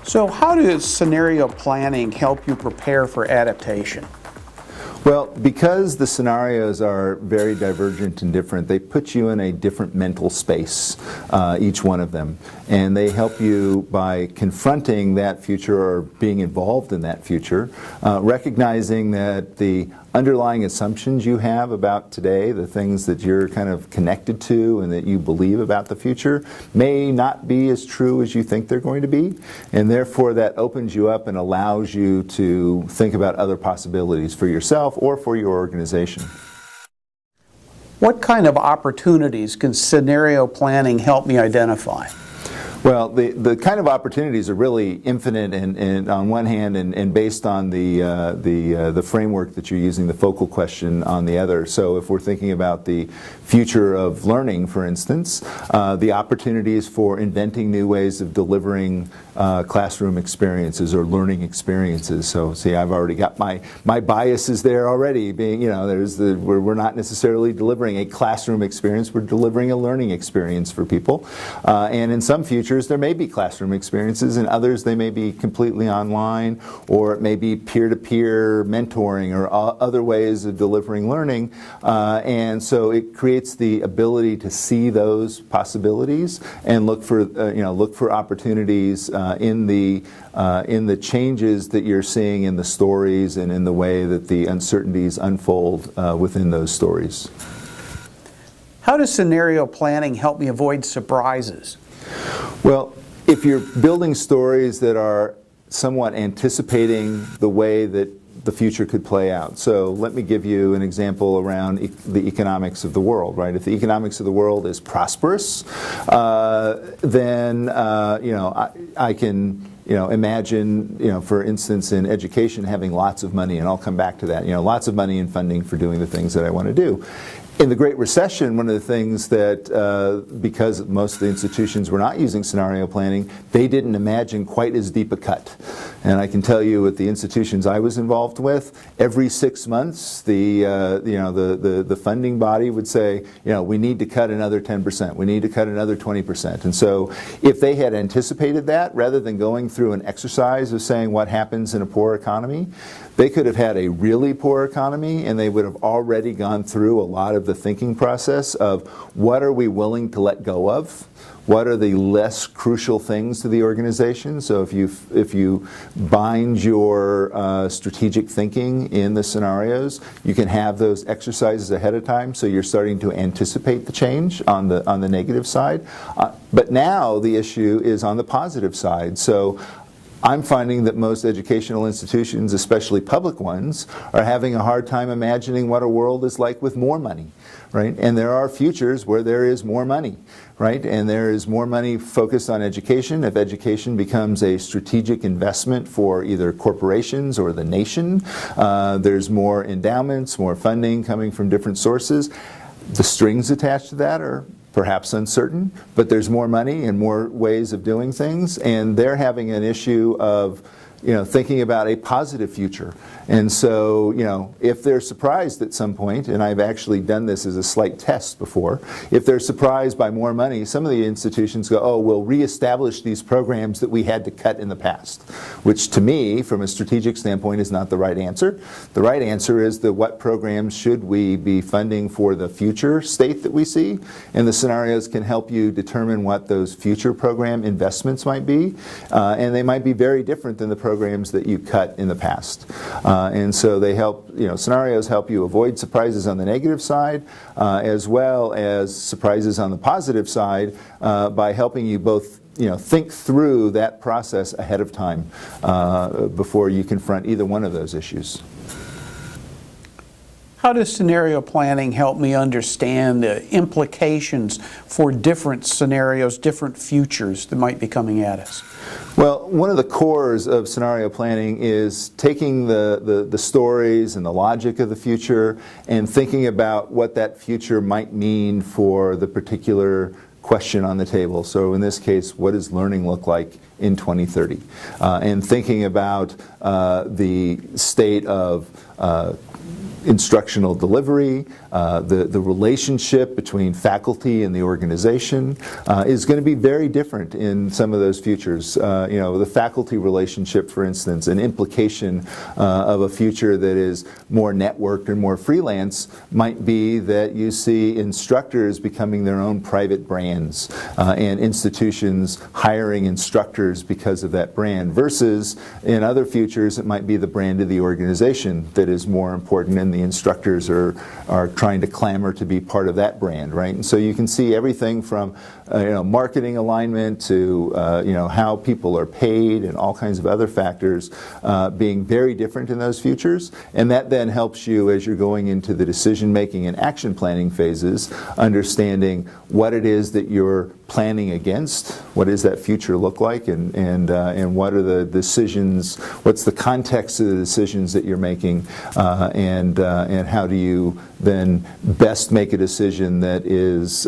So how does scenario planning help you prepare for adaptation? Well, because the scenarios are very divergent and different, they put you in a different mental space, each one of them. And they help you by confronting that future or being involved in that future, recognizing that the underlying assumptions you have about today, the things that you're kind of connected to and that you believe about the future, may not be as true as you think they're going to be. And therefore that opens you up and allows you to think about other possibilities for yourself or for your organization. What kind of opportunities can scenario planning help me identify? Well, the kind of opportunities are really infinite and on one hand and based on the framework that you're using, the focal question on the other. So if we're thinking about the future of learning, for instance, the opportunities for inventing new ways of delivering classroom experiences or learning experiences. So see, I've already got my biases there already, being, you know, we're not necessarily delivering a classroom experience, we're delivering a learning experience for people. And in some futures there may be classroom experiences, and others they may be completely online, or it may be peer-to-peer mentoring or other ways of delivering learning. And so it creates the ability to see those possibilities and look for opportunities in the changes that you're seeing in the stories and in the way that the uncertainties unfold within those stories. How does scenario planning help me avoid surprises? Well, if you're building stories that are somewhat anticipating the way that the future could play out. So let me give you an example around the economics of the world, right? If the economics of the world is prosperous, then I can imagine, for instance, in education having lots of money, and I'll come back to that, lots of money and funding for doing the things that I want to do. In the Great Recession, one of the things that, because most of the institutions were not using scenario planning, they didn't imagine quite as deep a cut. And I can tell you at the institutions I was involved with, every 6 months, the funding body would say, we need to cut another 10%, we need to cut another 20%. And so if they had anticipated that, rather than going through an exercise of saying what happens in a poor economy, they could have had a really poor economy, and they would have already gone through a lot of the thinking process of what are we willing to let go of? What are the less crucial things to the organization? So if you bind your strategic thinking in the scenarios, you can have those exercises ahead of time, so you're starting to anticipate the change on the negative side. But now the issue is on the positive side. So I'm finding that most educational institutions, especially public ones, are having a hard time imagining what a world is like with more money, right? And there are futures where there is more money, right? And there is more money focused on education. If education becomes a strategic investment for either corporations or the nation, there's more endowments, more funding coming from different sources. The strings attached to that are perhaps uncertain, but there's more money and more ways of doing things, and they're having an issue of thinking about a positive future. And so, if they're surprised at some point, and I've actually done this as a slight test before, if they're surprised by more money, some of the institutions go, oh, we'll reestablish these programs that we had to cut in the past, which to me, from a strategic standpoint, is not the right answer. The right answer is what programs should we be funding for the future state that we see, and the scenarios can help you determine what those future program investments might be, and they might be very different than the programs that you cut in the past. And so they help, scenarios help you avoid surprises on the negative side, as well as surprises on the positive side, by helping you both think through that process ahead of time before you confront either one of those issues. How does scenario planning help me understand the implications for different scenarios, different futures that might be coming at us? Well, one of the cores of scenario planning is taking the stories and the logic of the future and thinking about what that future might mean for the particular question on the table. So in this case, what does learning look like in 2030? And thinking about the state of instructional delivery, the relationship between faculty and the organization is going to be very different in some of those futures. The faculty relationship, for instance, an implication of a future that is more networked and more freelance might be that you see instructors becoming their own private brands and institutions hiring instructors because of that brand, versus in other futures it might be the brand of the organization that is more important, and the instructors are trying to clamor to be part of that brand, right? And so you can see everything from marketing alignment to how people are paid and all kinds of other factors being very different in those futures, and that then helps you as you're going into the decision making and action planning phases, understanding what it is that you're planning against, what does that future look like, and what are the decisions, what's the context of the decisions that you're making, and how do you then best make a decision that is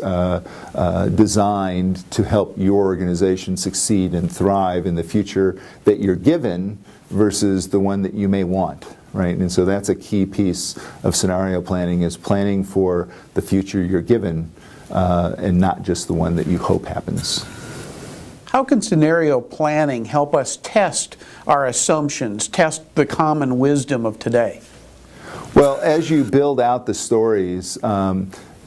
designed to help your organization succeed and thrive in the future that you're given versus the one that you may want, right? And so that's a key piece of scenario planning, is planning for the future you're given and not just the one that you hope happens. How can scenario planning help us test our assumptions, test the common wisdom of today? Well, as you build out the stories,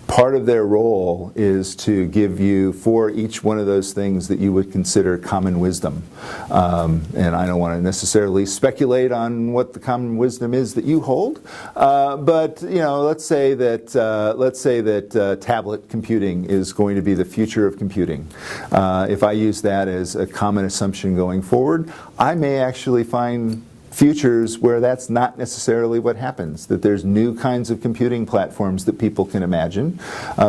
part of their role is to give you, for each one of those things that you would consider common wisdom. And I don't want to necessarily speculate on what the common wisdom is that you hold, but let's say that tablet computing is going to be the future of computing. If I use that as a common assumption going forward, I may actually find futures where that's not necessarily what happens, that there's new kinds of computing platforms that people can imagine,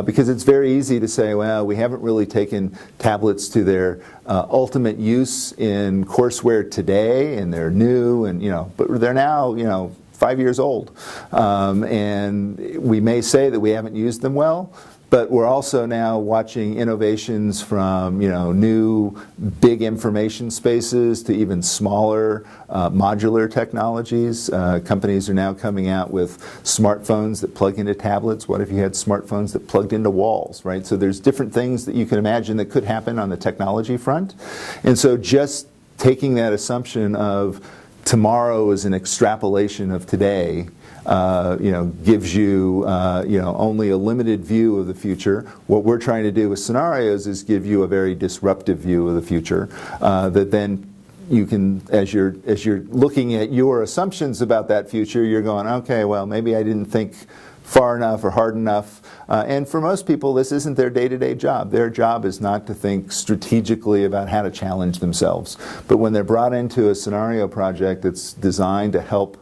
because it's very easy to say, well, we haven't really taken tablets to their ultimate use in courseware today, and they're new, and but they're now 5 years old, and we may say that we haven't used them well. But we're also now watching innovations from new big information spaces to even smaller modular technologies. Companies are now coming out with smartphones that plug into tablets. What if you had smartphones that plugged into walls, right? So there's different things that you can imagine that could happen on the technology front. And so just taking that assumption of tomorrow is an extrapolation of today, gives you, only a limited view of the future. What we're trying to do with scenarios is give you a very disruptive view of the future that then you can, as you're looking at your assumptions about that future, you're going, okay, well, maybe I didn't think far enough or hard enough. And for most people, this isn't their day-to-day job. Their job is not to think strategically about how to challenge themselves. But when they're brought into a scenario project that's designed to help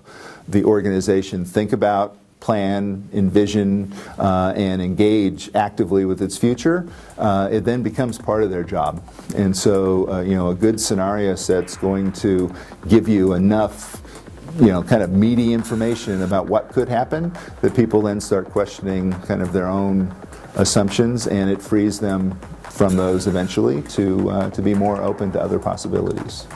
the organization think about, plan, envision, and engage actively with its future, it then becomes part of their job. And so, a good scenario set's going to give you enough kind of meaty information about what could happen that people then start questioning kind of their own assumptions, and it frees them from those eventually to be more open to other possibilities.